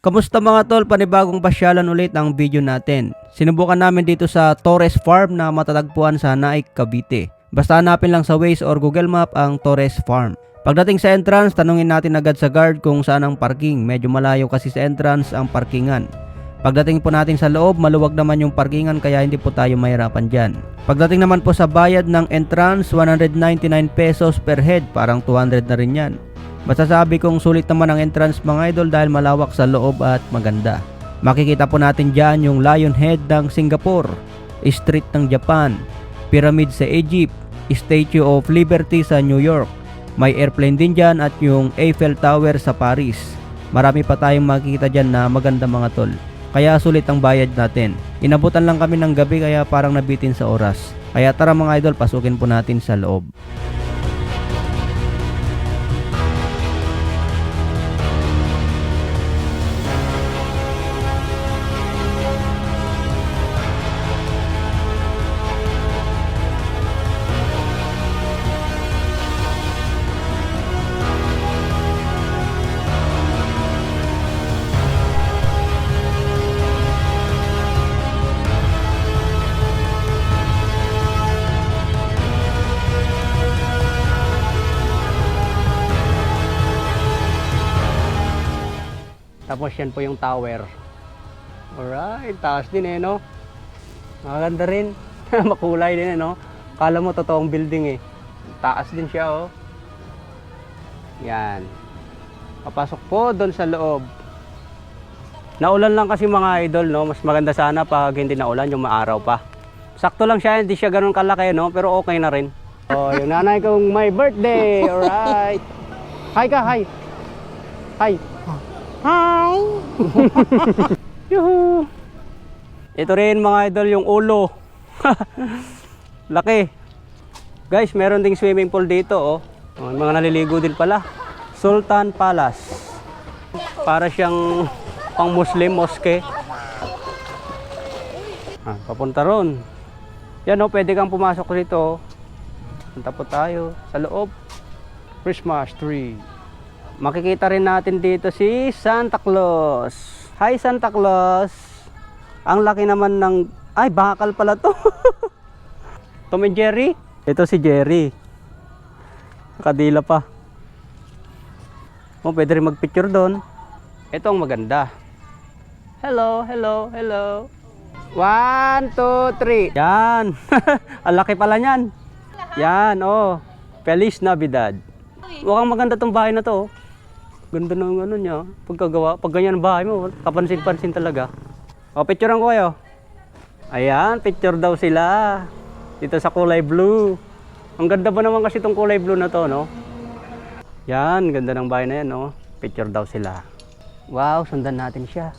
Kamusta mga tol, panibagong pasyalan ulit ang video natin. Sinubukan namin dito sa Torres Farm na matatagpuan sa Naik, Cavite. Basta hanapin lang sa Waze or Google Map ang Torres Farm. Pagdating sa entrance, tanungin natin agad sa guard kung saan ang parking. Medyo malayo kasi sa entrance ang parkingan. Pagdating po natin sa loob, maluwag naman yung parkingan kaya hindi po tayo mahirapan dyan. Pagdating naman po sa bayad ng entrance, 199 pesos per head, parang 200 na rin yan. Masasabi kong sulit naman ang entrance mga idol dahil malawak sa loob at maganda. Makikita po natin dyan yung Lion Head ng Singapore, Street ng Japan, Pyramid sa Egypt, Statue of Liberty sa New York. May airplane din dyan at yung Eiffel Tower sa Paris. Marami pa tayong makikita dyan na maganda mga tol. Kaya sulit ang bayad natin. Inabutan lang kami ng gabi kaya parang nabitin sa oras. Kaya tara mga idol, pasukin po natin sa loob. Tapos yan po yung tower. Alright, taas din eh no. Maganda rin. Makulay din eh no. Kala mo totoong building eh. Taas din siya oh. Yan. Papasok po doon sa loob. Naulan lang kasi mga idol no. Mas maganda sana pag hindi naulan, yung maaraw pa. Sakto lang siya, hindi siya ganun kalaki no. Pero okay na rin. Oh, yung nanay kong may birthday. Alright. Hi ka, hi. Hi. Hi! Yuhu! Ito rin mga idol yung ulo. Laki. Guys, meron ding swimming pool dito oh. May mga naliligo din pala. Sultan Palace. Para siyang pang Muslim mosque. Papunta ron. Yan oh, pwede kang pumasok dito. Punta po tayo sa loob. Christmas tree. Makikita rin natin dito si Santa Claus. Hi Santa Claus. Ang laki naman ng... Ay, bakal pala to. Tom and Jerry. Ito si Jerry. Nakadila pa. Oh, pwede rin magpicture doon. Ito ang maganda. Hello, hello, hello. 1, 2, 3. Yan. Ang laki pala niyan. Yan, oh. Feliz Navidad. Mukhang maganda tong bahay na to. Ganda ng ano niya, pagkagawa. Pag ganyan ang bahay mo, kapansin-pansin talaga. O, picturean ko kayo. Ayan, picture daw sila. Dito sa kulay blue. Ang ganda ba naman kasi itong kulay blue na to, no? Yan, ganda ng bahay na yan, no? Picture daw sila. Wow, sundan natin siya.